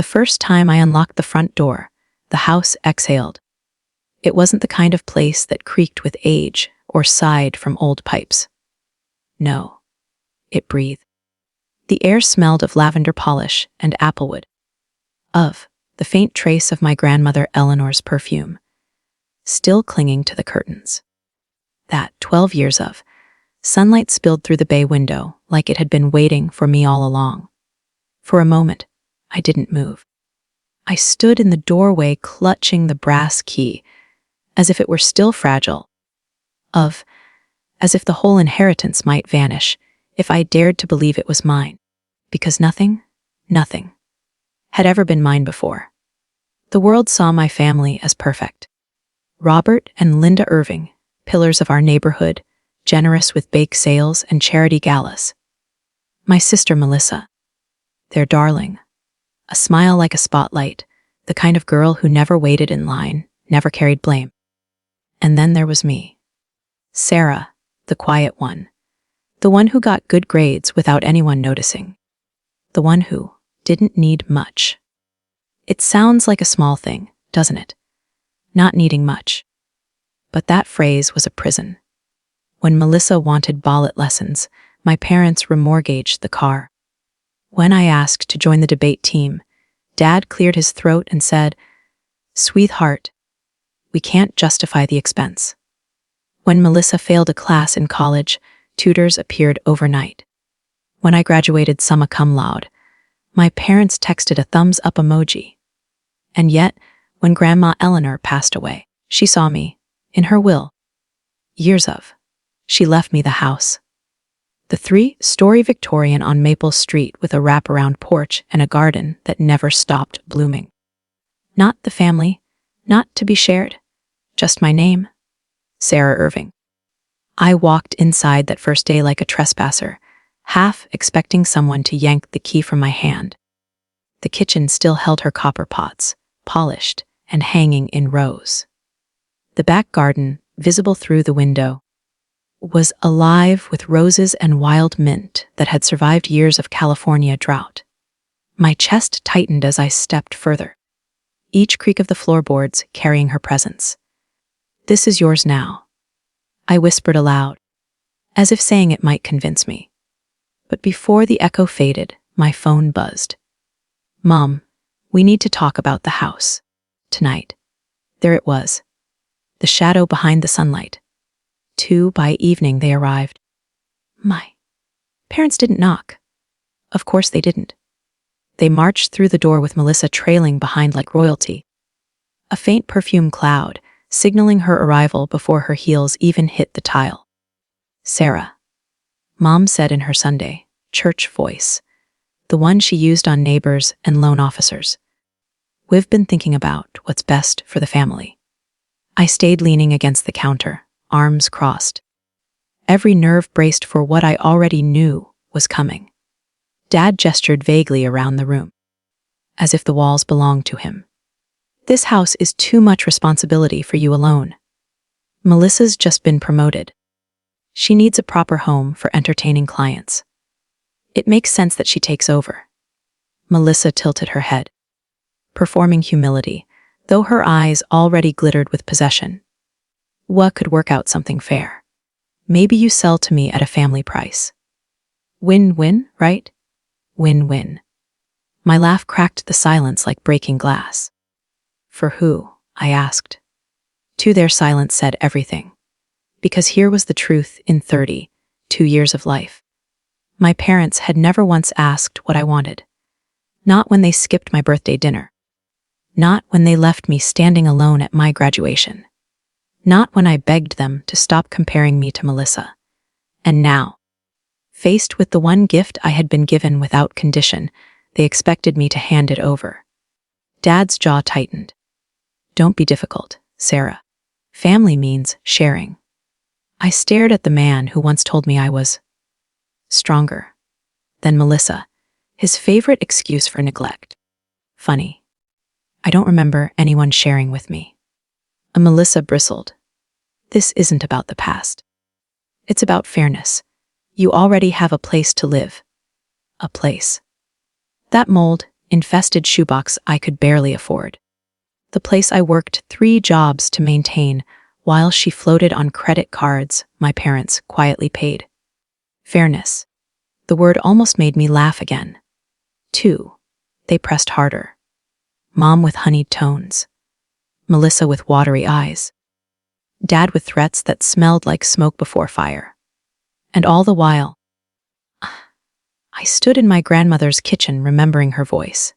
The first time I unlocked the front door, the house exhaled. It wasn't the kind of place that creaked with age or sighed from old pipes. No, it breathed. The air smelled of lavender polish and applewood, of the faint trace of my grandmother Eleanor's perfume, still clinging to the curtains. That 12 years of sunlight spilled through the bay window like it had been waiting for me all along. For a moment, I didn't move. I stood in the doorway clutching the brass key, as if it were still fragile, as if the whole inheritance might vanish if I dared to believe it was mine, because nothing had ever been mine before. The world saw my family as perfect. Robert and Linda Irving, pillars of our neighborhood, generous with bake sales and charity galas. My sister Melissa, their darling, a smile like a spotlight, the kind of girl who never waited in line, never carried blame. And then there was me, Sarah, the quiet one, the one who got good grades without anyone noticing, the one who didn't need much. It sounds like a small thing, doesn't it? Not needing much. But that phrase was a prison. When Melissa wanted ballet lessons, my parents remortgaged the car. When I asked to join the debate team, Dad cleared his throat and said, "Sweetheart, we can't justify the expense." When Melissa failed a class in college, tutors appeared overnight. When I graduated summa cum laude, my parents texted a thumbs-up emoji. And yet, when Grandma Eleanor passed away, she saw me, in her will. She left me the house. The 3-story Victorian on Maple Street with a wraparound porch and a garden that never stopped blooming. Not the family, not to be shared, just my name, Sarah Irving. I walked inside that first day like a trespasser, half expecting someone to yank the key from my hand. The kitchen still held her copper pots, polished and hanging in rows. The back garden, visible through the window, was alive with roses and wild mint that had survived years of California drought. My chest tightened as I stepped further, each creak of the floorboards carrying her presence. "This is yours now," I whispered aloud, as if saying it might convince me. But before the echo faded, my phone buzzed. "Mom, we need to talk about the house. Tonight." There it was, the shadow behind the sunlight. 2 by evening they arrived. My parents didn't knock. Of course they didn't. They marched through the door with Melissa trailing behind like royalty. A faint perfume cloud, signaling her arrival before her heels even hit the tile. "Sarah," Mom said in her Sunday church voice, the one she used on neighbors and loan officers. "We've been thinking about what's best for the family." I stayed leaning against the counter, arms crossed. Every nerve braced for what I already knew was coming. Dad gestured vaguely around the room, as if the walls belonged to him. "This house is too much responsibility for you alone. Melissa's just been promoted. She needs a proper home for entertaining clients. It makes sense that she takes over." Melissa tilted her head, performing humility, though her eyes already glittered with possession. "What could work out something fair? Maybe you sell to me at a family price. Win-win, right? Win-win." My laugh cracked the silence like breaking glass. "For who?" I asked. To their silence said everything. Because here was the truth in 32 years of life. My parents had never once asked what I wanted. Not when they skipped my birthday dinner. Not when they left me standing alone at my graduation. Not when I begged them to stop comparing me to Melissa. And now, faced with the one gift I had been given without condition, they expected me to hand it over. Dad's jaw tightened. "Don't be difficult, Sarah. Family means sharing." I stared at the man who once told me I was stronger than Melissa, his favorite excuse for neglect. Funny. I don't remember anyone sharing with me. Melissa bristled. "This isn't about the past. It's about fairness. You already have a place to live. A place. That mold infested shoebox I could barely afford. The place I worked 3 jobs to maintain while she floated on credit cards my parents quietly paid. Fairness. The word almost made me laugh again. 2. They pressed harder. Mom with honeyed tones. Melissa with watery eyes. Dad with threats that smelled like smoke before fire. And all the while, I stood in my grandmother's kitchen remembering her voice.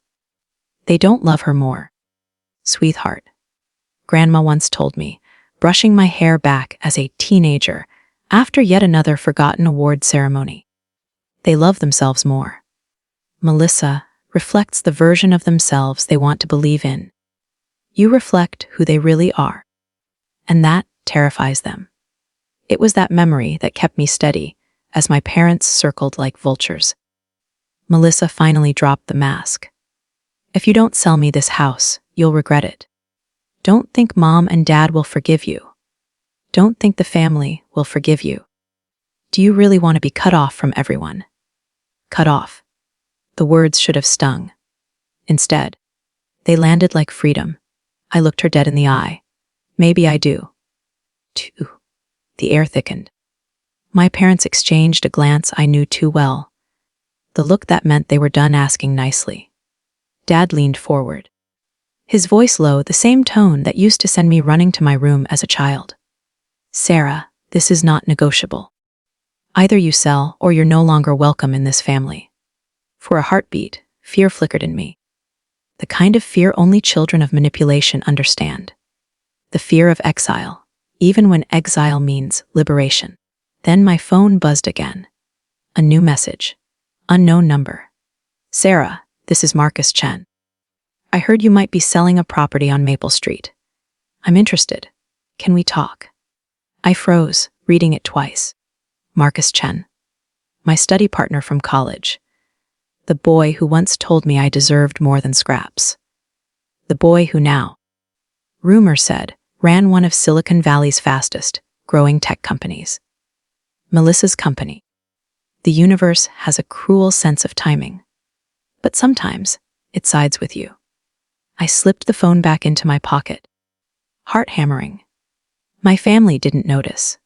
They don't love her more. Sweetheart. Grandma once told me, brushing my hair back as a teenager after yet another forgotten award ceremony. They love themselves more. Melissa reflects the version of themselves they want to believe in. You reflect who they really are. And that terrifies them. It was that memory that kept me steady as my parents circled like vultures. Melissa finally dropped the mask. If you don't sell me this house, you'll regret it. Don't think Mom and Dad will forgive you. Don't think the family will forgive you. Do you really want to be cut off from everyone? Cut off. The words should have stung. Instead, they landed like freedom. I looked her dead in the eye. Maybe I do. 2. The air thickened. My parents exchanged a glance I knew too well. The look that meant they were done asking nicely. Dad leaned forward. His voice low, the same tone that used to send me running to my room as a child. Sarah, this is not negotiable. Either you sell or you're no longer welcome in this family. For a heartbeat, fear flickered in me. The kind of fear only children of manipulation understand. The fear of exile, even when exile means liberation. Then my phone buzzed again. A new message. Unknown number. Sarah, this is Marcus Chen. I heard you might be selling a property on Maple Street. I'm interested. Can we talk? I froze, reading it twice. Marcus Chen. My study partner from college. The boy who once told me I deserved more than scraps. The boy who now, rumor said, ran one of Silicon Valley's fastest growing tech companies. Melissa's company. The universe has a cruel sense of timing. But sometimes, it sides with you. I slipped the phone back into my pocket. Heart hammering. My family didn't notice.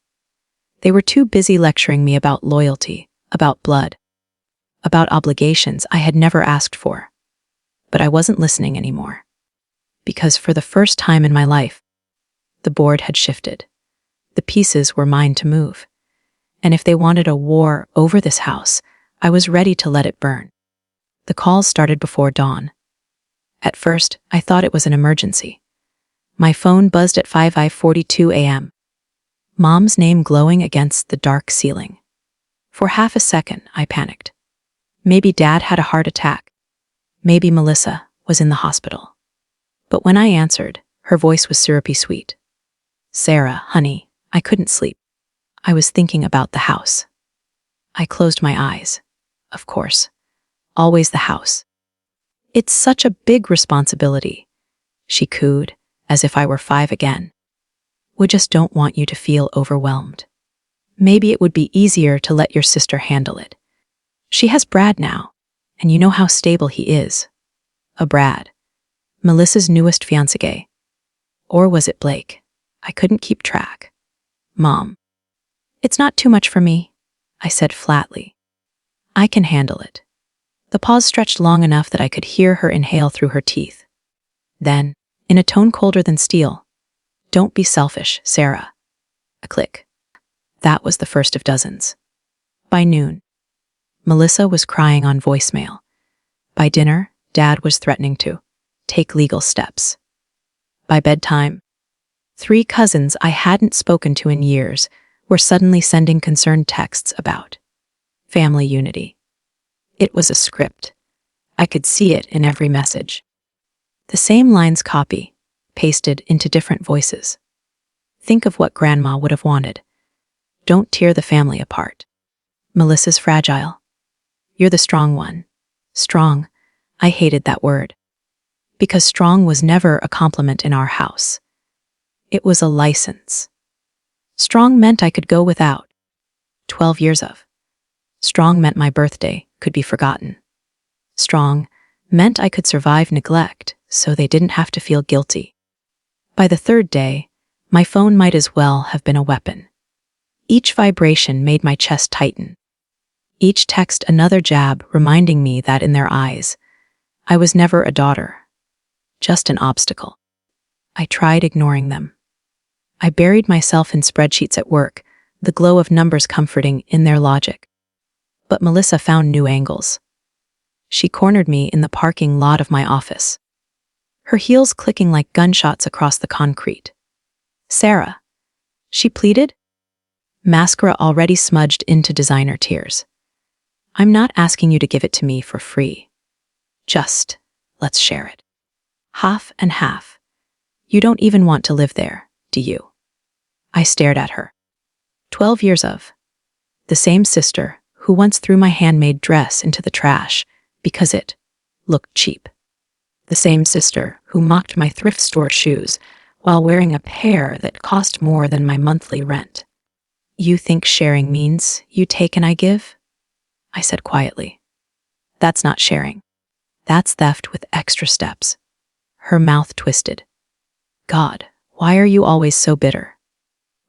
They were too busy lecturing me about loyalty, about blood, about obligations I had never asked for. But I wasn't listening anymore. Because for the first time in my life, the board had shifted. The pieces were mine to move. And if they wanted a war over this house, I was ready to let it burn. The calls started before dawn. At first, I thought it was an emergency. My phone buzzed at 5:42 a.m. Mom's name glowing against the dark ceiling. For half a second, I panicked. Maybe Dad had a heart attack. Maybe Melissa was in the hospital. But when I answered, her voice was syrupy sweet. Sarah, honey, I couldn't sleep. I was thinking about the house. I closed my eyes. Of course. Always the house. It's such a big responsibility, she cooed, as if I were 5 again. We just don't want you to feel overwhelmed. Maybe it would be easier to let your sister handle it. She has Brad now, and you know how stable he is. A Brad. Melissa's newest fiancé. Or was it Blake? I couldn't keep track. Mom. It's not too much for me, I said flatly. I can handle it. The pause stretched long enough that I could hear her inhale through her teeth. Then, in a tone colder than steel, don't be selfish, Sarah. A click. That was the first of dozens. By noon, Melissa was crying on voicemail. By dinner, Dad was threatening to take legal steps. By bedtime, 3 cousins I hadn't spoken to in years were suddenly sending concerned texts about family unity. It was a script. I could see it in every message. The same lines copy, pasted into different voices. Think of what Grandma would have wanted. Don't tear the family apart. Melissa's fragile. You're the strong one. Strong. I hated that word. Because strong was never a compliment in our house. It was a license. Strong meant I could go without. 12 years of. Strong meant my birthday could be forgotten. Strong Meant I could survive neglect, so they didn't have to feel guilty. By the third day, my phone might as well have been a weapon. Each vibration made my chest tighten. Each text another jab reminding me that in their eyes, I was never a daughter, just an obstacle. I tried ignoring them. I buried myself in spreadsheets at work, the glow of numbers comforting in their logic. But Melissa found new angles. She cornered me in the parking lot of my office, her heels clicking like gunshots across the concrete. "Sarah," she pleaded, mascara already smudged into designer tears. "I'm not asking you to give it to me for free. Just, let's share it. Half and half. You don't even want to live there, do you?" I stared at her. 12 years of. The same sister who once threw my handmade dress into the trash because it looked cheap. The same sister who mocked my thrift store shoes while wearing a pair that cost more than my monthly rent. "You think sharing means you take and I give?" I said quietly. "That's not sharing. That's theft with extra steps." Her mouth twisted. "God, why are you always so bitter?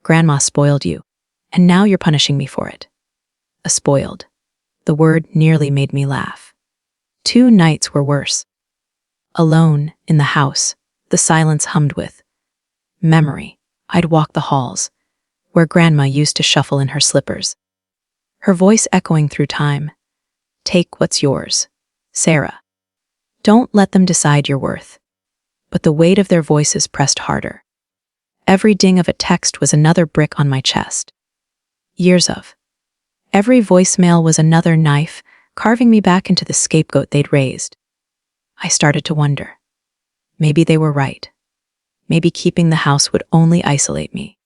Grandma spoiled you, and now you're punishing me for it." A spoiled. The word nearly made me laugh. 2 nights were worse. Alone, in the house, the silence hummed with memory. I'd walk the halls, where Grandma used to shuffle in her slippers. Her voice echoing through time. "Take what's yours, Sarah. Don't let them decide your worth." But the weight of their voices pressed harder. Every ding of a text was another brick on my chest. Years of. Every voicemail was another knife, carving me back into the scapegoat they'd raised. I started to wonder. Maybe they were right. Maybe keeping the house would only isolate me.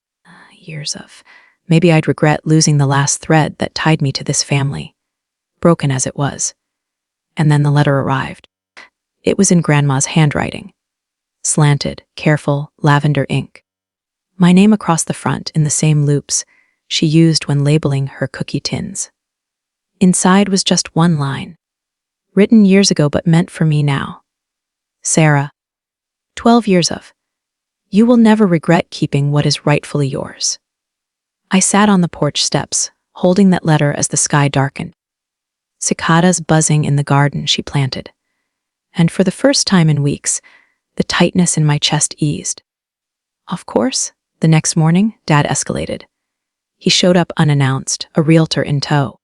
Years of. Maybe I'd regret losing the last thread that tied me to this family, broken as it was. And then the letter arrived. It was in Grandma's handwriting. Slanted, careful, lavender ink. My name across the front in the same loops she used when labeling her cookie tins. Inside was just one line, written years ago but meant for me now. "Sarah, 12 years of. You will never regret keeping what is rightfully yours." I sat on the porch steps, holding that letter as the sky darkened. Cicadas buzzing in the garden she planted. And for the first time in weeks, the tightness in my chest eased. Of course, the next morning, Dad escalated. He showed up unannounced, a realtor in tow.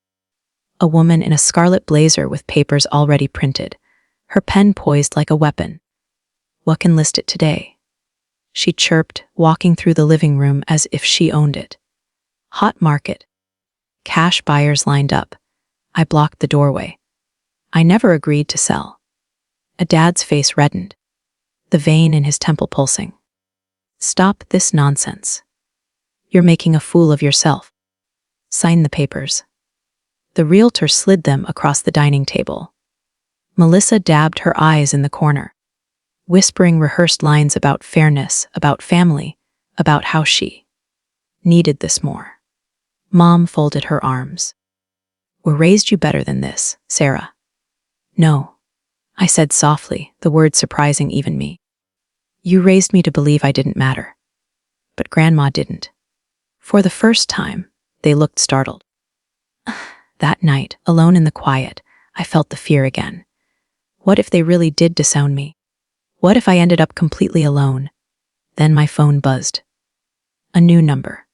A woman in a scarlet blazer with papers already printed, her pen poised like a weapon. "What can list it today?" she chirped, walking through the living room as if she owned it. "Hot market." Cash buyers lined up. I blocked the doorway. I never agreed to sell. A Dad's face reddened, the vein in his temple pulsing. "Stop this nonsense. You're making a fool of yourself. Sign the papers." The realtor slid them across the dining table. Melissa dabbed her eyes in the corner, whispering rehearsed lines about fairness, about family, about how she needed this more. Mom folded her arms. "We raised you better than this, Sarah." "No," I said softly, the word surprising even me. "You raised me to believe I didn't matter." But Grandma didn't. For the first time, they looked startled. That night, alone in the quiet, I felt the fear again. What if they really did disown me? What if I ended up completely alone? Then my phone buzzed. A new number.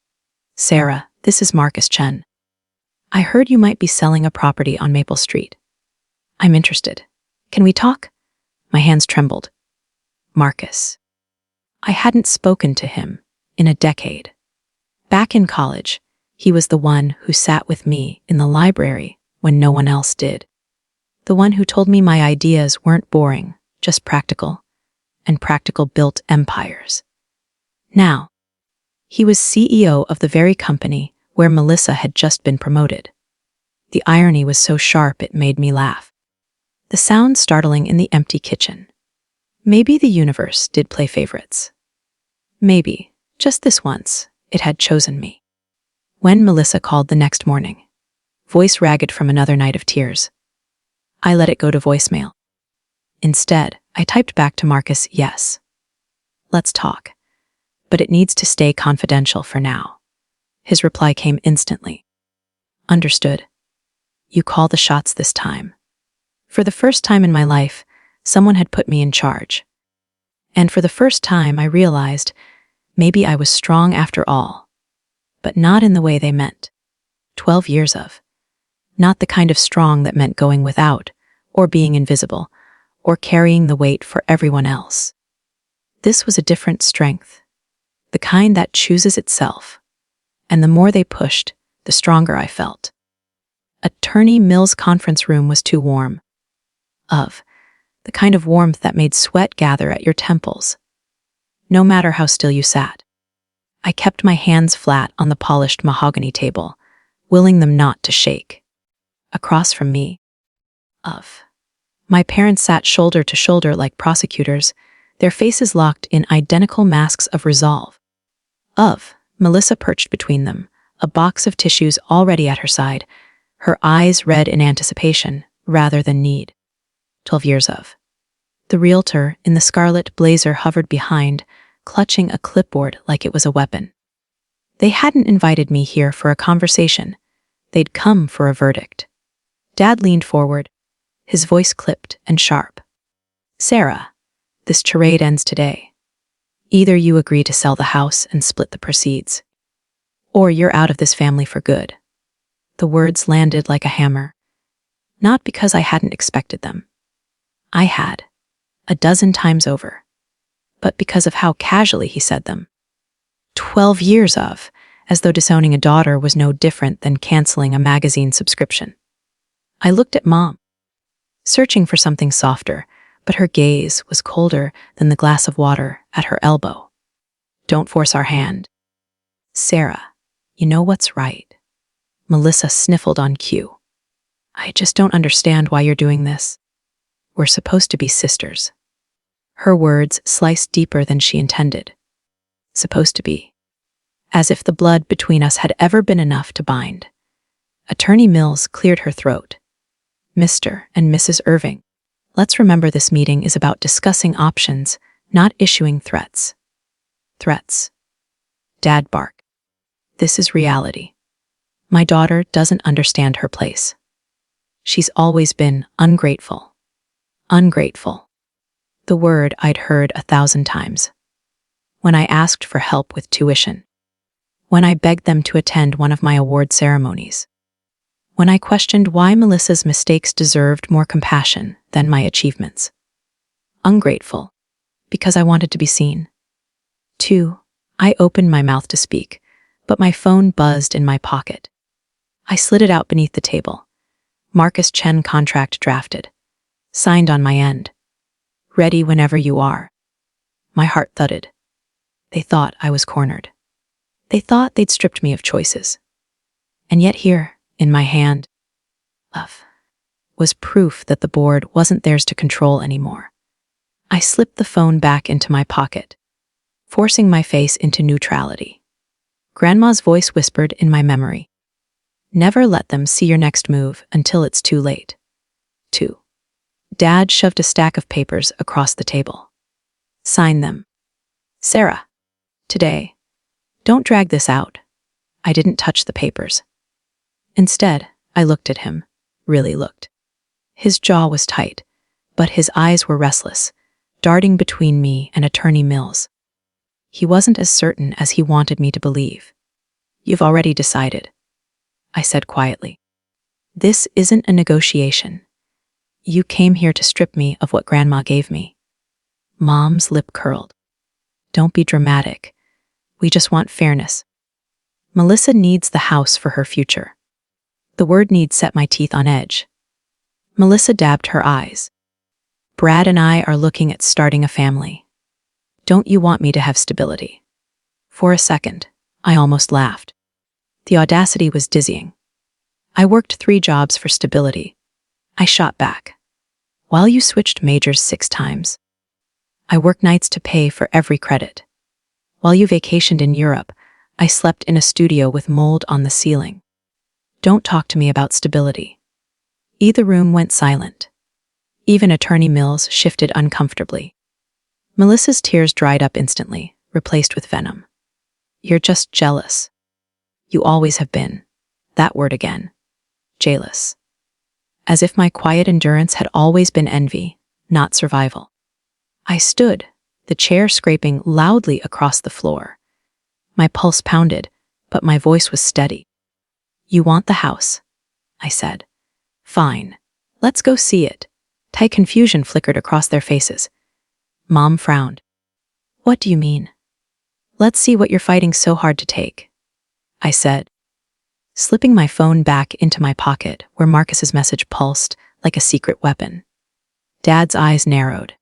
"Sarah, this is Marcus Chen. I heard you might be selling a property on Maple Street. I'm interested. Can we talk?" My hands trembled. Marcus. I hadn't spoken to him in a decade. Back in college, he was the one who sat with me in the library when no one else did. The one who told me my ideas weren't boring, just practical, and practical built empires. Now, he was CEO of the very company where Melissa had just been promoted. The irony was so sharp it made me laugh. The sound startling in the empty kitchen. Maybe the universe did play favorites. Maybe, just this once, it had chosen me. When Melissa called the next morning, voice ragged from another night of tears, I let it go to voicemail. Instead, I typed back to Marcus, yes. Let's talk. But it needs to stay confidential for now. His reply came instantly. Understood. You call the shots this time. For the first time in my life, someone had put me in charge. And for the first time, I realized maybe I was strong after all, but not in the way they meant. 12 years of. Not the kind of strong that meant going without, or being invisible, or carrying the weight for everyone else. This was a different strength, the kind that chooses itself. And the more they pushed, the stronger I felt. Attorney Mill's conference room was too warm. The kind of warmth that made sweat gather at your temples. No matter how still you sat. I kept my hands flat on the polished mahogany table, willing them not to shake. Across from me, my parents sat shoulder to shoulder like prosecutors, their faces locked in identical masks of resolve. Melissa perched between them, a box of tissues already at her side, her eyes red in anticipation rather than need. 12 years of. The realtor in the scarlet blazer hovered behind, clutching a clipboard like it was a weapon. They hadn't invited me here for a conversation. They'd come for a verdict. Dad leaned forward, his voice clipped and sharp. Sarah, this charade ends today. Either you agree to sell the house and split the proceeds, or you're out of this family for good. The words landed like a hammer. Not because I hadn't expected them. I had, a dozen times over, but because of how casually he said them. 12 years of, as though disowning a daughter was no different than canceling a magazine subscription. I looked at Mom, searching for something softer, but her gaze was colder than the glass of water at her elbow. Don't force our hand. Sarah, you know what's right. Melissa sniffled on cue. I just don't understand why you're doing this. We're supposed to be sisters. Her words sliced deeper than she intended. Supposed to be. As if the blood between us had ever been enough to bind. Attorney Mills cleared her throat. Mr. and Mrs. Irving, let's remember this meeting is about discussing options, not issuing threats. Threats. Dad barked. This is reality. My daughter doesn't understand her place. She's always been ungrateful. Ungrateful. The word I'd heard 1,000 times. When I asked for help with tuition. When I begged them to attend one of my award ceremonies. When I questioned why Melissa's mistakes deserved more compassion than my achievements. Ungrateful. Because I wanted to be seen. 2. I opened my mouth to speak, but my phone buzzed in my pocket. I slid it out beneath the table. Marcus Chen contract drafted. Signed on my end. Ready whenever you are. My heart thudded. They thought I was cornered. They thought they'd stripped me of choices. And yet here, in my hand, was proof that the board wasn't theirs to control anymore. I slipped the phone back into my pocket, forcing my face into neutrality. Grandma's voice whispered in my memory. Never let them see your next move until it's too late. 2. Dad shoved a stack of papers across the table. Sign them. Sarah, today, don't drag this out. I didn't touch the papers. Instead, I looked at him, really looked. His jaw was tight, but his eyes were restless, darting between me and Attorney Mills. He wasn't as certain as he wanted me to believe. You've already decided, I said quietly. This isn't a negotiation. You came here to strip me of what Grandma gave me. Mom's lip curled. Don't be dramatic. We just want fairness. Melissa needs the house for her future. The word need set my teeth on edge. Melissa dabbed her eyes. Brad and I are looking at starting a family. Don't you want me to have stability? For a second, I almost laughed. The audacity was dizzying. I worked 3 jobs for stability. I shot back. While you switched majors 6 times. I worked nights to pay for every credit. While you vacationed in Europe, I slept in a studio with mold on the ceiling. Don't talk to me about stability. Either room went silent. Even Attorney Mills shifted uncomfortably. Melissa's tears dried up instantly, replaced with venom. You're just jealous. You always have been. That word again. Jealous. As if my quiet endurance had always been envy, not survival. I stood, the chair scraping loudly across the floor. My pulse pounded, but my voice was steady. You want the house, I said. Fine. Let's go see it. Tight confusion flickered across their faces. Mom frowned. What do you mean? Let's see what you're fighting so hard to take, I said, slipping my phone back into my pocket where Marcus's message pulsed like a secret weapon. Dad's eyes narrowed.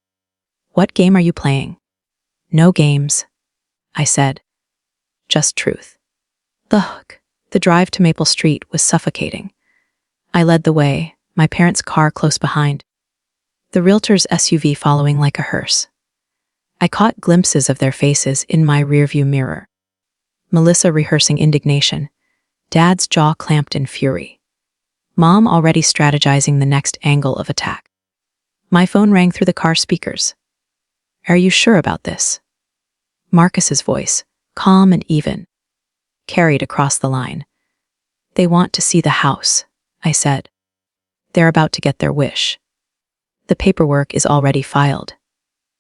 What game are you playing? No games, I said. Just truth. Ugh. The drive to Maple Street was suffocating. I led the way, my parents' car close behind, the realtor's SUV following like a hearse. I caught glimpses of their faces in my rearview mirror. Melissa rehearsing indignation, Dad's jaw clamped in fury, Mom already strategizing the next angle of attack. My phone rang through the car speakers. Are you sure about this? Marcus's voice, calm and even, carried across the line. They want to see the house, I said. They're about to get their wish. The paperwork is already filed.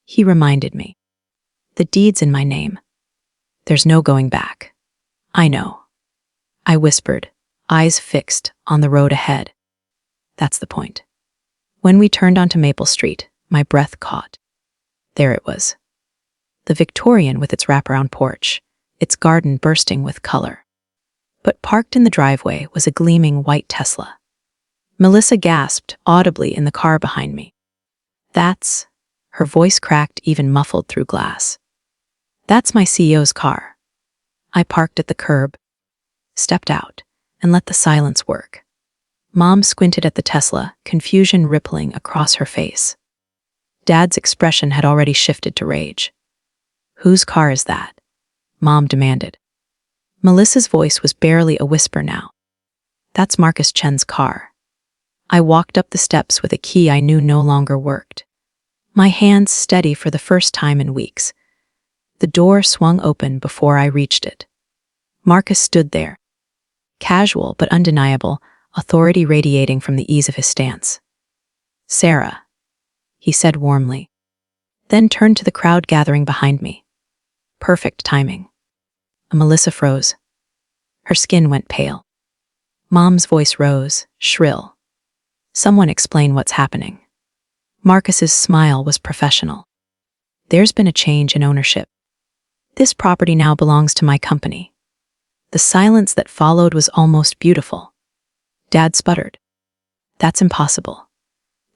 He reminded me. The deed's in my name. There's no going back. I know. I whispered, eyes fixed on the road ahead. That's the point. When we turned onto Maple Street, my breath caught. There it was. The Victorian with its wraparound porch, its garden bursting with color. But parked in the driveway was a gleaming white Tesla. Melissa gasped audibly in the car behind me. That's, her voice cracked even muffled through glass. That's my CEO's car. I parked at the curb, stepped out, and let the silence work. Mom squinted at the Tesla, confusion rippling across her face. Dad's expression had already shifted to rage. Whose car is that? Mom demanded. Melissa's voice was barely a whisper now. That's Marcus Chen's car. I walked up the steps with a key I knew no longer worked. My hands steady for the first time in weeks. The door swung open before I reached it. Marcus stood there. Casual but undeniable, authority radiating from the ease of his stance. Sarah, he said warmly, then turned to the crowd gathering behind me. Perfect timing. Melissa froze. Her skin went pale. Mom's voice rose, shrill. Someone explain what's happening. Marcus's smile was professional. There's been a change in ownership. This property now belongs to my company. The silence that followed was almost beautiful. Dad sputtered. That's impossible.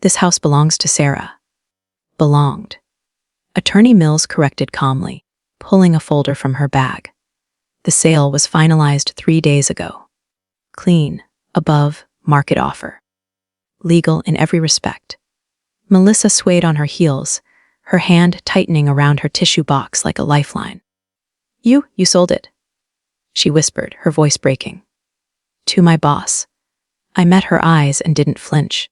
This house belongs to Sarah. Belonged. Attorney Mills corrected calmly, pulling a folder from her bag. The sale was finalized 3 days ago. Clean, above, market offer. Legal in every respect. Melissa swayed on her heels, her hand tightening around her tissue box like a lifeline. You sold it, she whispered, her voice breaking. To my boss. I met her eyes and didn't flinch.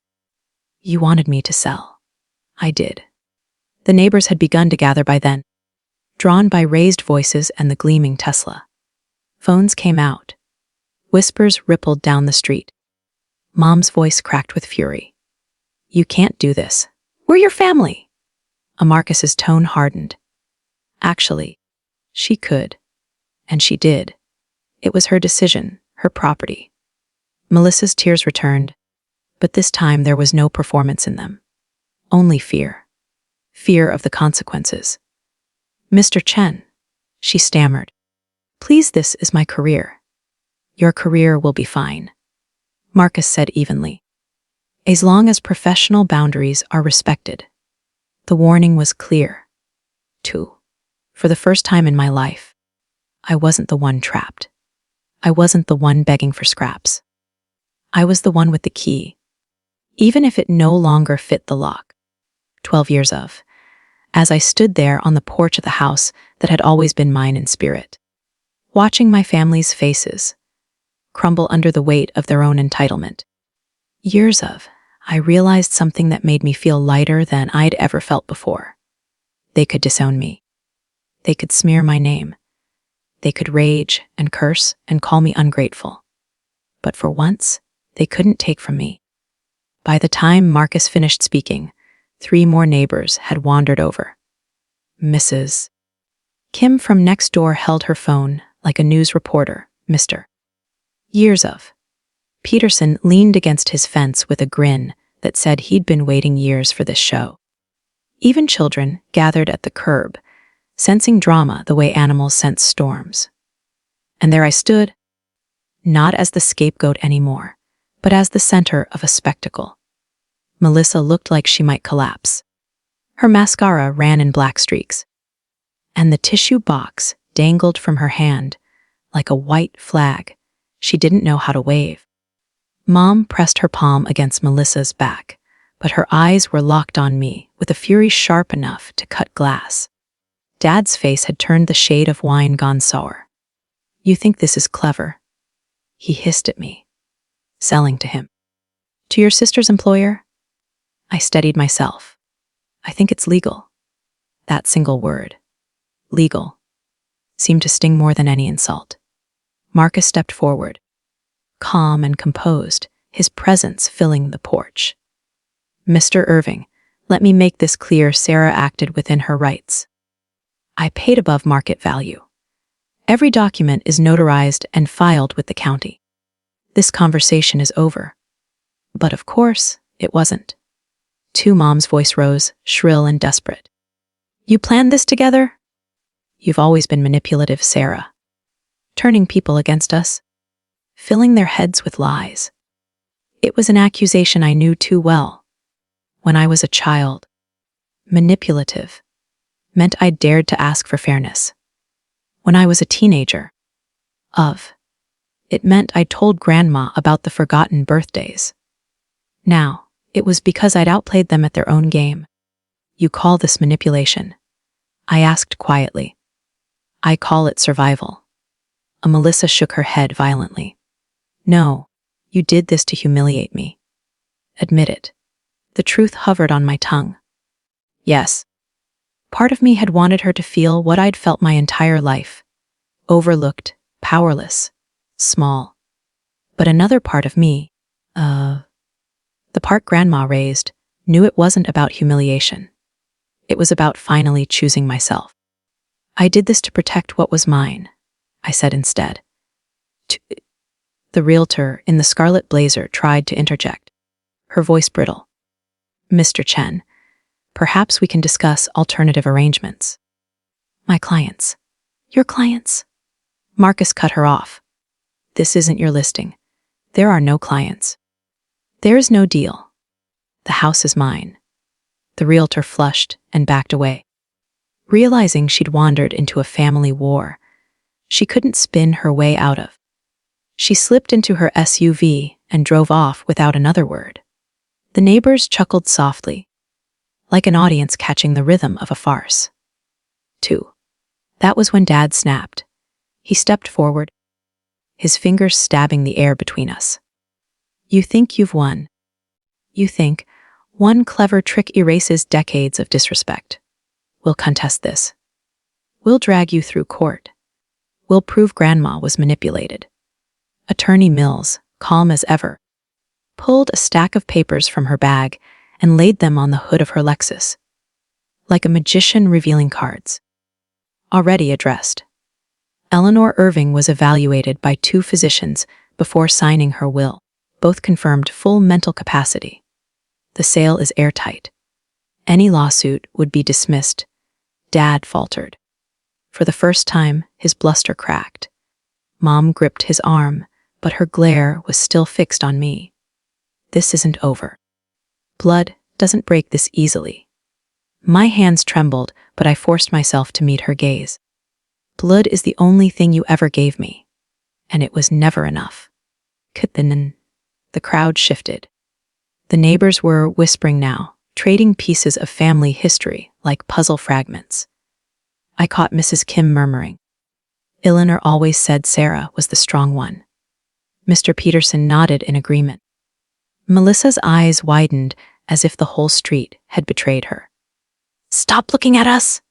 You wanted me to sell. I did. The neighbors had begun to gather by then, drawn by raised voices and the gleaming Tesla. Phones came out. Whispers rippled down the street. Mom's voice cracked with fury. You can't do this. We're your family. Marcus's tone hardened. Actually, she could. And she did. It was her decision, her property. Melissa's tears returned, but this time there was no performance in them. Only fear. Fear of the consequences. Mr. Chen, she stammered. Please, this is my career. Your career will be fine, Marcus said evenly. As long as professional boundaries are respected. The warning was clear. 2. For the first time in my life, I wasn't the one trapped. I wasn't the one begging for scraps. I was the one with the key, even if it no longer fit the lock. 12 years of, as I stood there on the porch of the house that had always been mine in spirit, watching my family's faces crumble under the weight of their own entitlement. Years of, I realized something that made me feel lighter than I'd ever felt before. They could disown me. They could smear my name. They could rage and curse and call me ungrateful. But for once, they couldn't take from me. By the time Marcus finished speaking, 3 more neighbors had wandered over. Mrs. Kim from next door held her phone like a news reporter. Mr. Years of. Peterson leaned against his fence with a grin that said he'd been waiting years for this show. Even children gathered at the curb, sensing drama the way animals sense storms. And there I stood, not as the scapegoat anymore, but as the center of a spectacle. Melissa looked like she might collapse. Her mascara ran in black streaks, and the tissue box dangled from her hand like a white flag she didn't know how to wave. Mom pressed her palm against Melissa's back, but her eyes were locked on me with a fury sharp enough to cut glass. Dad's face had turned the shade of wine gone sour. "You think this is clever?" He hissed at me. "Selling to him. To your sister's employer?" I steadied myself. "I think it's legal." That single word, legal, seemed to sting more than any insult. Marcus stepped forward, calm and composed, his presence filling the porch. "Mr. Irving, let me make this clear. Sarah acted within her rights. I paid above market value. Every document is notarized and filed with the county. This conversation is over." But of course, it wasn't. Mom's voice rose, shrill and desperate. "You planned this together? You've always been manipulative, Sarah. Turning people against us, filling their heads with lies." It was an accusation I knew too well. When I was a child, manipulative meant I dared to ask for fairness. When I was a teenager, it meant I told Grandma about the forgotten birthdays. Now, it was because I'd outplayed them at their own game. "You call this manipulation?" I asked quietly. "I call it survival." Melissa shook her head violently. "No, you did this to humiliate me. Admit it." The truth hovered on my tongue. Yes. Part of me had wanted her to feel what I'd felt my entire life. Overlooked, powerless, small. But another part of me, the part Grandma raised, knew it wasn't about humiliation. It was about finally choosing myself. "I did this to protect what was mine," I said instead. The realtor in the scarlet blazer tried to interject, her voice brittle. "Mr. Chen, perhaps we can discuss alternative arrangements." "My clients." "Your clients?" Marcus cut her off. "This isn't your listing. There are no clients. There is no deal. The house is mine." The realtor flushed and backed away. Realizing she'd wandered into a family war she couldn't spin her way out of. She slipped into her SUV and drove off without another word. The neighbors chuckled softly, like an audience catching the rhythm of a farce. 2. That was when Dad snapped. He stepped forward, his fingers stabbing the air between us. "You think you've won. You think one clever trick erases decades of disrespect. We'll contest this. We'll drag you through court. We'll prove Grandma was manipulated." Attorney Mills, calm as ever, pulled a stack of papers from her bag and laid them on the hood of her Lexus, like a magician revealing cards. Already addressed. Eleanor Irving was evaluated by 2 physicians before signing her will. Both confirmed full mental capacity. The sale is airtight. Any lawsuit would be dismissed. Dad faltered. For the first time, his bluster cracked. Mom gripped his arm, but her glare was still fixed on me. "This isn't over. Blood doesn't break this easily." My hands trembled, but I forced myself to meet her gaze. "Blood is the only thing you ever gave me, and it was never enough." The crowd shifted. The neighbors were whispering now, trading pieces of family history like puzzle fragments. I caught Mrs. Kim murmuring, "Eleanor always said Sarah was the strong one." Mr. Peterson nodded in agreement. Melissa's eyes widened as if the whole street had betrayed her. "Stop looking at us!"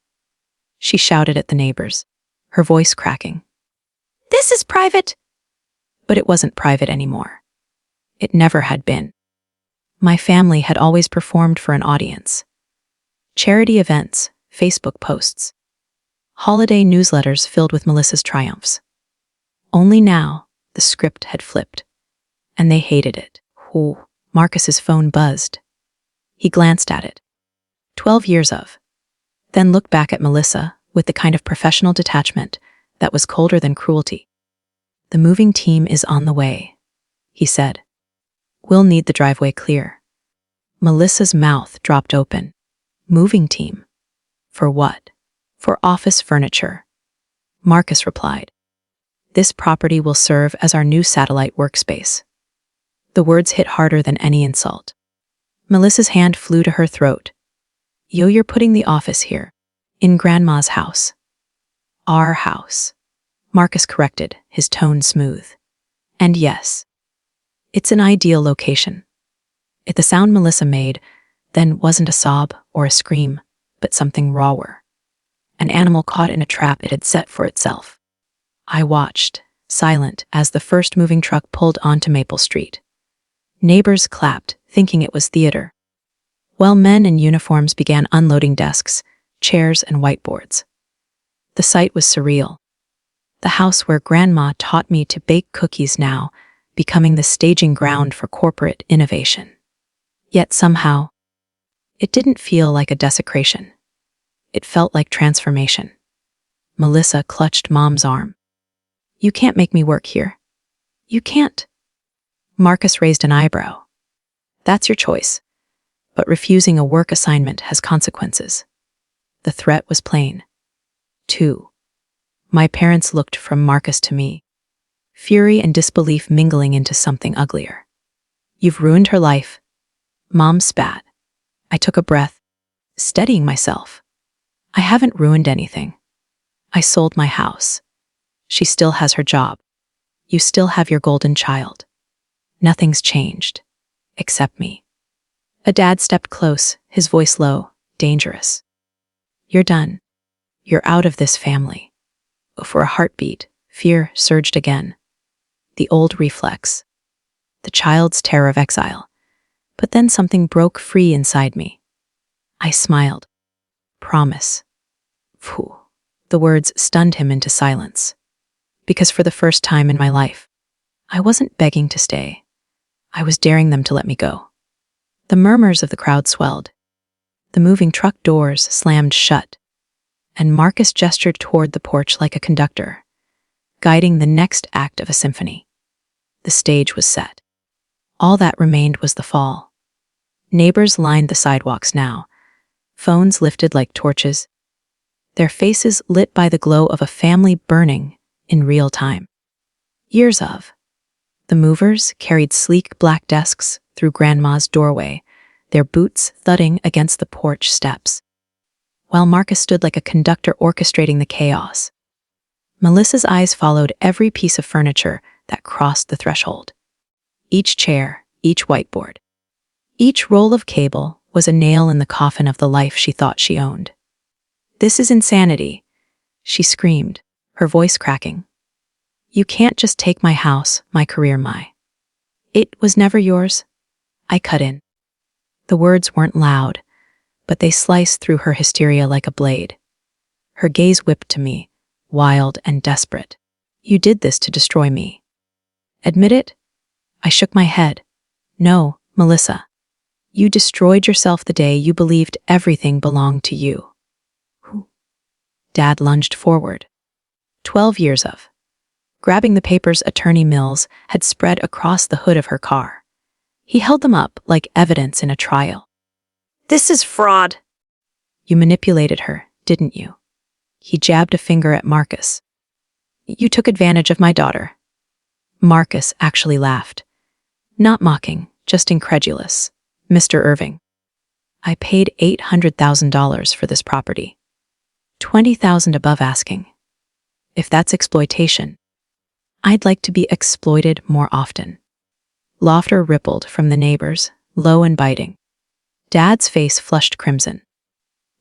she shouted at the neighbors, her voice cracking. "This is private!" But it wasn't private anymore. It never had been. My family had always performed for an audience. Charity events, Facebook posts, holiday newsletters filled with Melissa's triumphs. Only now, the script had flipped, and they hated it. Ooh, Marcus's phone buzzed. He glanced at it. 12 years of. Then looked back at Melissa with the kind of professional detachment that was colder than cruelty. "The moving team is on the way," he said. "We'll need the driveway clear." Melissa's mouth dropped open. "Moving team? For what?" "For office furniture," Marcus replied. "This property will serve as our new satellite workspace." The words hit harder than any insult. Melissa's hand flew to her throat. "You're putting the office here, in Grandma's house." "Our house," Marcus corrected, his tone smooth. "And yes, it's an ideal location." The sound Melissa made then wasn't a sob or a scream, but something rawer. An animal caught in a trap it had set for itself. I watched, silent, as the first moving truck pulled onto Maple Street. Neighbors clapped, thinking it was theater, while men in uniforms began unloading desks, chairs, and whiteboards. The sight was surreal. The house where Grandma taught me to bake cookies now becoming the staging ground for corporate innovation. Yet somehow, it didn't feel like a desecration. It felt like transformation. Melissa clutched Mom's arm. "You can't make me work here." "You can't." Marcus raised an eyebrow. "That's your choice, but refusing a work assignment has consequences." The threat was plain. 2. My parents looked from Marcus to me, fury and disbelief mingling into something uglier. "You've ruined her life." Mom spat. I took a breath, steadying myself. "I haven't ruined anything. I sold my house. She still has her job. You still have your golden child. Nothing's changed, except me." A dad stepped close, his voice low, dangerous. "You're done. You're out of this family." For a heartbeat, fear surged again. The old reflex. The child's terror of exile. But then something broke free inside me. I smiled. "Promise." Phew. The words stunned him into silence. Because for the first time in my life, I wasn't begging to stay. I was daring them to let me go. The murmurs of the crowd swelled. The moving truck doors slammed shut, and Marcus gestured toward the porch like a conductor, guiding the next act of a symphony. The stage was set. All that remained was the fall. Neighbors lined the sidewalks now, phones lifted like torches, their faces lit by the glow of a family burning in real time. Years of. The movers carried sleek black desks through Grandma's doorway, their boots thudding against the porch steps, while Marcus stood like a conductor orchestrating the chaos. Melissa's eyes followed every piece of furniture that crossed the threshold. Each chair, each whiteboard, each roll of cable was a nail in the coffin of the life she thought she owned. "This is insanity," she screamed, her voice cracking. "You can't just take my house, my career, It was never yours." I cut in. The words weren't loud, but they sliced through her hysteria like a blade. Her gaze whipped to me, wild and desperate. "You did this to destroy me. Admit it?" I shook my head. "No, Melissa. You destroyed yourself the day you believed everything belonged to you." Dad lunged forward. 12 years of. Grabbing the papers Attorney Mills had spread across the hood of her car. He held them up like evidence in a trial. "This is fraud." "You manipulated her, didn't you?" He jabbed a finger at Marcus. "You took advantage of my daughter." Marcus actually laughed. Not mocking, just incredulous. "Mr. Irving, I paid $800,000 for this property. $20,000 above asking. If that's exploitation, I'd like to be exploited more often." Laughter rippled from the neighbors, low and biting. Dad's face flushed crimson,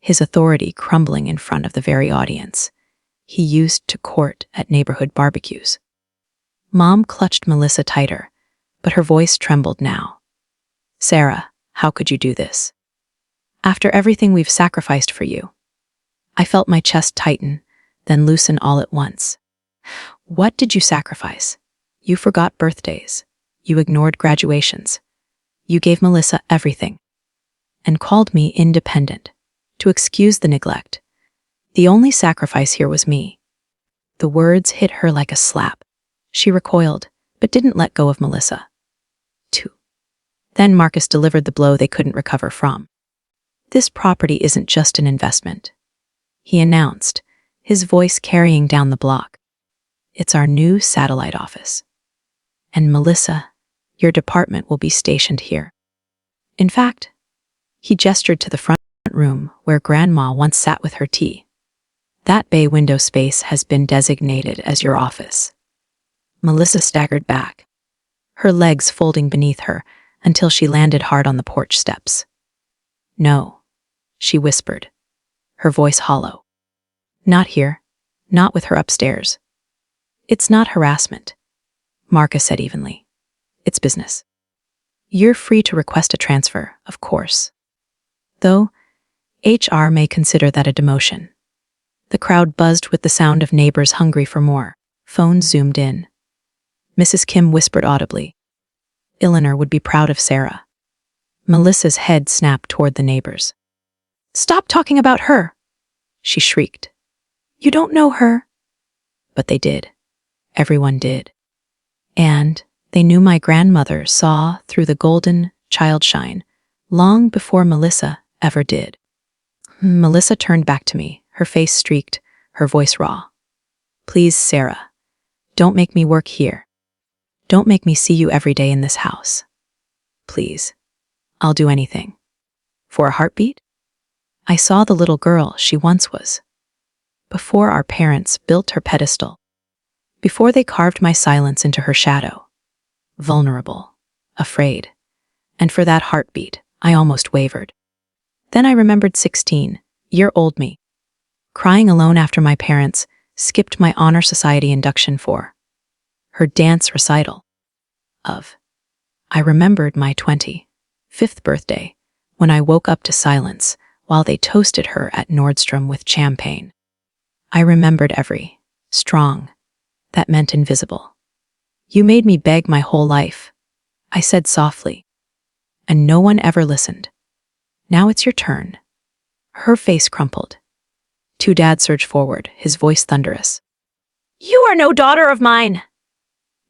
his authority crumbling in front of the very audience he used to court at neighborhood barbecues. Mom clutched Melissa tighter, but her voice trembled now. "Sarah, how could you do this? After everything we've sacrificed for you." I felt my chest tighten, then loosen all at once. "What did you sacrifice? You forgot birthdays. You ignored graduations. You gave Melissa everything. And called me independent, to excuse the neglect. The only sacrifice here was me." The words hit her like a slap. She recoiled, but didn't let go of Melissa. Two. Then Marcus delivered the blow they couldn't recover from. "This property isn't just an investment," he announced, his voice carrying down the block. "It's our new satellite office. And Melissa, your department will be stationed here. In fact," he gestured to the front room where Grandma once sat with her tea, "that bay window space has been designated as your office." Melissa staggered back, her legs folding beneath her until she landed hard on the porch steps. "No," she whispered, her voice hollow. "Not here, not with her upstairs." "It's not harassment," Marcus said evenly. "It's business. You're free to request a transfer, of course. Though, HR may consider that a demotion." The crowd buzzed with the sound of neighbors hungry for more. Phones zoomed in. Mrs. Kim whispered audibly, "Eleanor would be proud of Sarah." Melissa's head snapped toward the neighbors. "Stop talking about her!" she shrieked. "You don't know her." But they did. Everyone did. And they knew my grandmother saw through the golden childshine long before Melissa ever did. Melissa turned back to me, her face streaked, her voice raw. "Please, Sarah, don't make me work here. Don't make me see you every day in this house. Please, I'll do anything. For a heartbeat?" I saw the little girl she once was. Before our parents built her pedestal. Before they carved my silence into her shadow. Vulnerable, afraid. And for that heartbeat, I almost wavered. Then I remembered 16-year-old me, crying alone after my parents skipped my honor society induction for her dance recital of. I remembered my 25th birthday when I woke up to silence while they toasted her at Nordstrom with champagne. I remembered every strong that meant invisible. "You made me beg my whole life," I said softly, "and no one ever listened. Now it's your turn." Her face crumpled. Dad surged forward, his voice thunderous. "You are no daughter of mine!"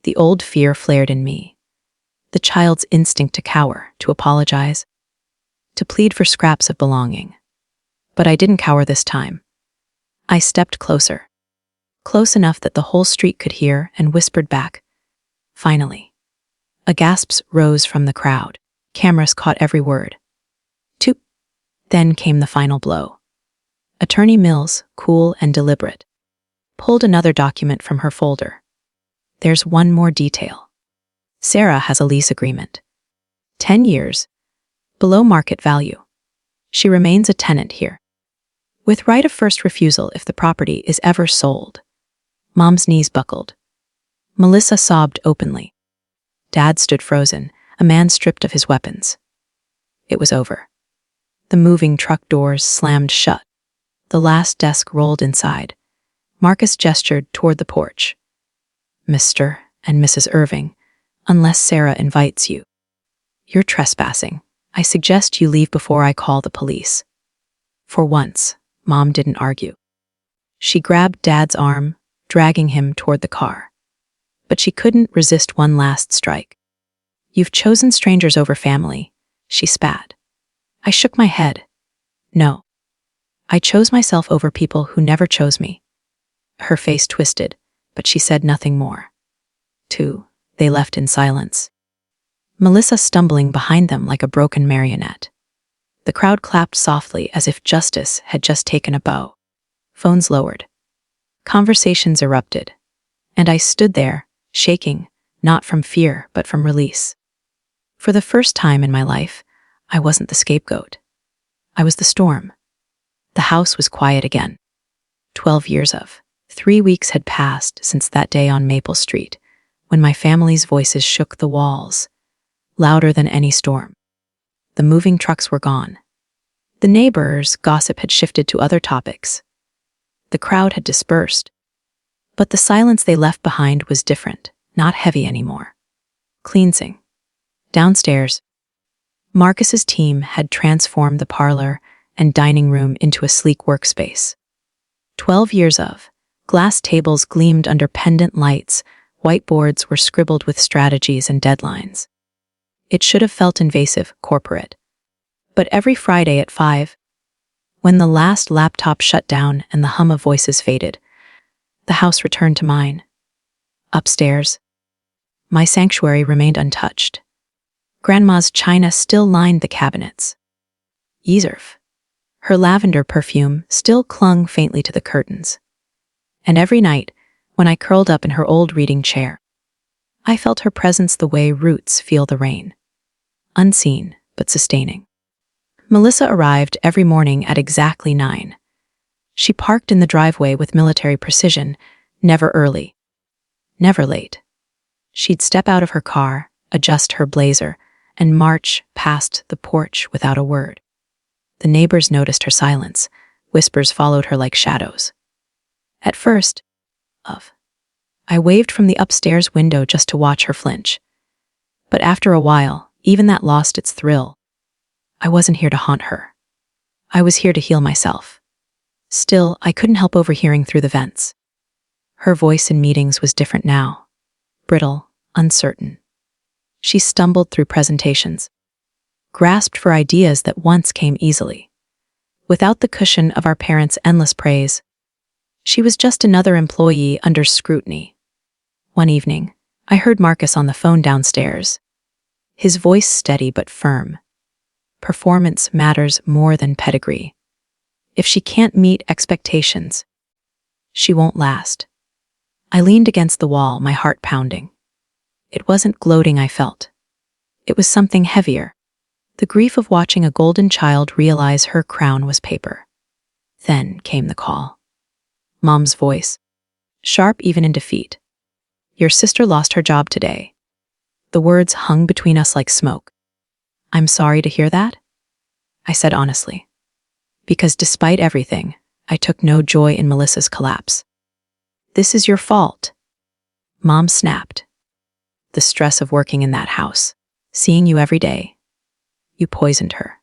The old fear flared in me. The child's instinct to cower, to apologize, to plead for scraps of belonging. But I didn't cower this time. I stepped closer, close enough that the whole street could hear, and whispered back, "Finally." A gasps rose from the crowd. Cameras caught every word. Toop. Then came the final blow. Attorney Mills, cool and deliberate, pulled another document from her folder. "There's one more detail. Sarah has a lease agreement. 10 years, below market value. She remains a tenant here, with right of first refusal if the property is ever sold." Mom's knees buckled. Melissa sobbed openly. Dad stood frozen, a man stripped of his weapons. It was over. The moving truck doors slammed shut. The last desk rolled inside. Marcus gestured toward the porch. "Mr. and Mrs. Irving, unless Sarah invites you. You're trespassing. I suggest you leave before I call the police." For once, Mom didn't argue. She grabbed Dad's arm, dragging him toward the car. But she couldn't resist one last strike. "You've chosen strangers over family," she spat. I shook my head. "No. I chose myself over people who never chose me." Her face twisted, but she said nothing more. They left in silence. Melissa stumbling behind them like a broken marionette. The crowd clapped softly as if justice had just taken a bow. Phones lowered. Conversations erupted. And I stood there, shaking, not from fear but from release. For the first time in my life, I wasn't the scapegoat. I was the storm. The house was quiet again. 12 years of. 3 weeks had passed since that day on Maple Street, when my family's voices shook the walls, louder than any storm. The moving trucks were gone. The neighbors' gossip had shifted to other topics. The crowd had dispersed. But the silence they left behind was different, not heavy anymore. Cleansing. Downstairs, Marcus's team had transformed the parlor and dining room into a sleek workspace. 12 years of. Glass tables gleamed under pendant lights, whiteboards were scribbled with strategies and deadlines. It should have felt invasive, corporate. But every Friday at 5, when the last laptop shut down and the hum of voices faded, the house returned to mine. Upstairs, my sanctuary remained untouched. Grandma's china still lined the cabinets. Yeserf. Her lavender perfume still clung faintly to the curtains. And every night, when I curled up in her old reading chair, I felt her presence the way roots feel the rain. Unseen, but sustaining. Melissa arrived every morning at exactly 9. She parked in the driveway with military precision, never early, never late. She'd step out of her car, adjust her blazer, and march past the porch without a word. The neighbors noticed her silence. Whispers followed her like shadows. At first, I waved from the upstairs window just to watch her flinch. But after a while, even that lost its thrill. I wasn't here to haunt her. I was here to heal myself. Still, I couldn't help overhearing through the vents. Her voice in meetings was different now. Brittle, uncertain. She stumbled through presentations, grasped for ideas that once came easily. Without the cushion of our parents' endless praise, she was just another employee under scrutiny. One evening, I heard Marcus on the phone downstairs, his voice steady but firm. Performance matters more than pedigree. If she can't meet expectations, she won't last. I leaned against the wall, my heart pounding. It wasn't gloating I felt. It was something heavier. The grief of watching a golden child realize her crown was paper. Then came the call. Mom's voice, sharp even in defeat. Your sister lost her job today. The words hung between us like smoke. I'm sorry to hear that, I said honestly. Because despite everything, I took no joy in Melissa's collapse. This is your fault. Mom snapped. The stress of working in that house, seeing you every day. You poisoned her.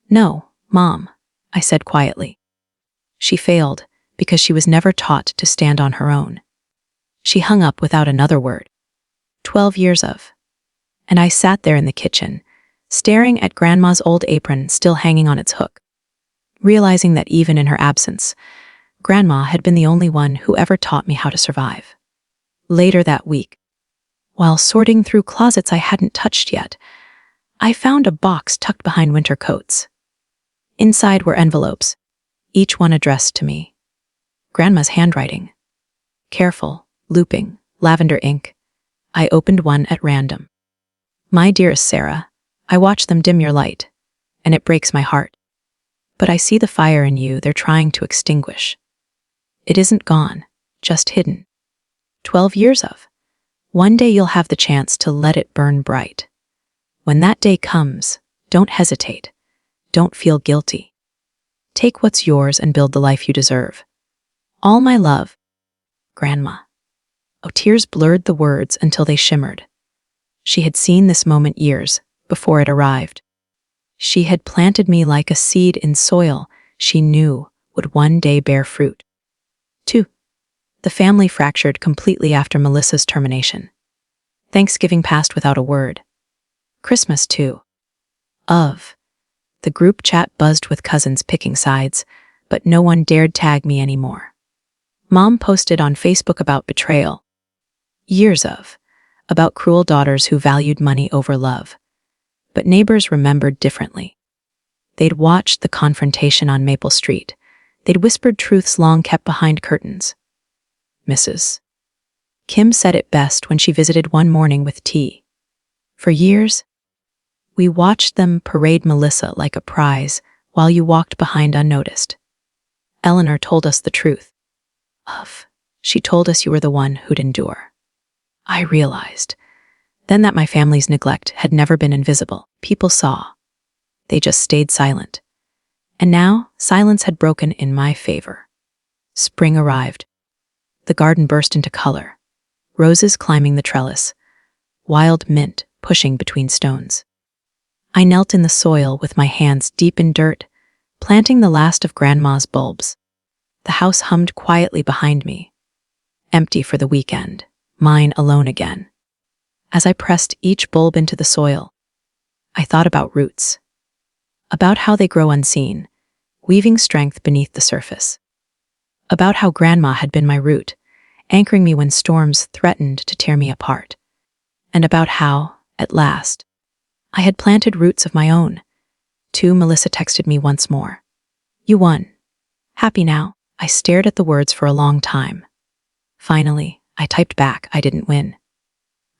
No, Mom, I said quietly. She failed because she was never taught to stand on her own. She hung up without another word. 12 years of. And I sat there in the kitchen, staring at Grandma's old apron still hanging on its hook, realizing that even in her absence, Grandma had been the only one who ever taught me how to survive. Later that week, while sorting through closets I hadn't touched yet, I found a box tucked behind winter coats. Inside were envelopes, each one addressed to me. Grandma's handwriting. Careful, looping, lavender ink. I opened one at random. My dearest Sarah, I watch them dim your light, and it breaks my heart. But I see the fire in you they're trying to extinguish. It isn't gone, just hidden. 12 years of. One day you'll have the chance to let it burn bright. When that day comes, don't hesitate. Don't feel guilty. Take what's yours and build the life you deserve. All my love, Grandma. Oh, tears blurred the words until they shimmered. She had seen this moment years before it arrived. She had planted me like a seed in soil she knew would one day bear fruit. 2. The family fractured completely after Melissa's termination. Thanksgiving passed without a word. Christmas, too. The group chat buzzed with cousins picking sides, but no one dared tag me anymore. Mom posted on Facebook about betrayal. Years of. About cruel daughters who valued money over love. But neighbors remembered differently. They'd watched the confrontation on Maple Street. They'd whispered truths long kept behind curtains. Mrs. Kim said it best when she visited one morning with tea. For years, We watched them parade Melissa like a prize while you walked behind unnoticed. Eleanor told us the truth. She told us you were the one who'd endure. I realized then that my family's neglect had never been invisible. People saw. They just stayed silent. And now, silence had broken in my favor. Spring arrived. The garden burst into color. Roses climbing the trellis. Wild mint pushing between stones. I knelt in the soil with my hands deep in dirt, planting the last of Grandma's bulbs. The house hummed quietly behind me. Empty for the weekend. Mine alone again. As I pressed each bulb into the soil, I thought about roots. About how they grow unseen, weaving strength beneath the surface. About how Grandma had been my root, anchoring me when storms threatened to tear me apart. And about how, at last, I had planted roots of my own. Melissa texted me once more. You won. Happy now? I stared at the words for a long time. Finally, I typed back, I didn't win.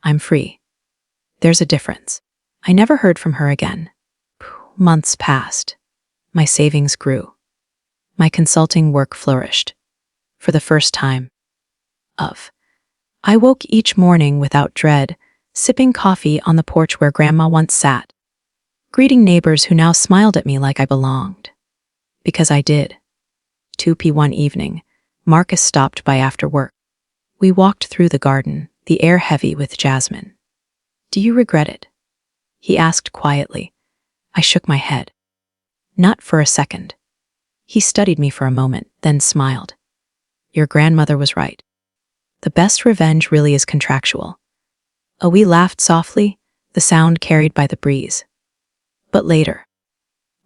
I'm free. There's a difference. I never heard from her again. Months passed. My savings grew. My consulting work flourished. For the first time. I woke each morning without dread, sipping coffee on the porch where Grandma once sat, greeting neighbors who now smiled at me like I belonged. Because I did. 2 p.m. one evening, Marcus stopped by after work. We walked through the garden, the air heavy with jasmine. Do you regret it? He asked quietly. I shook my head. Not for a second. He studied me for a moment, then smiled. Your grandmother was right. The best revenge really is contractual. We laughed softly, the sound carried by the breeze. But later,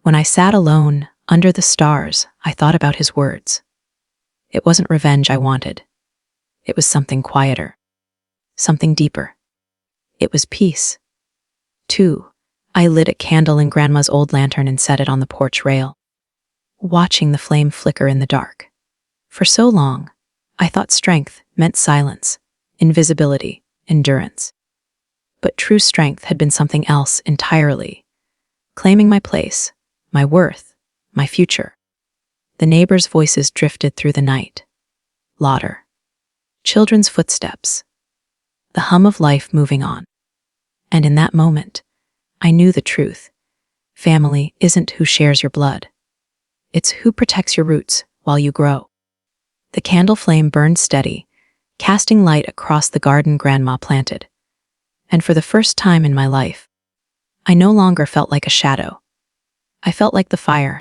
when I sat alone, under the stars, I thought about his words. It wasn't revenge I wanted. It was something quieter. Something deeper. It was peace. 2. I lit a candle in Grandma's old lantern and set it on the porch rail, watching the flame flicker in the dark. For so long, I thought strength meant silence, invisibility, endurance. But true strength had been something else entirely, claiming my place, my worth, my future. The neighbors' voices drifted through the night. Laughter. Children's footsteps. The hum of life moving on. And in that moment, I knew the truth. Family isn't who shares your blood. It's who protects your roots while you grow. The candle flame burned steady, casting light across the garden Grandma planted. And for the first time in my life, I no longer felt like a shadow. I felt like the fire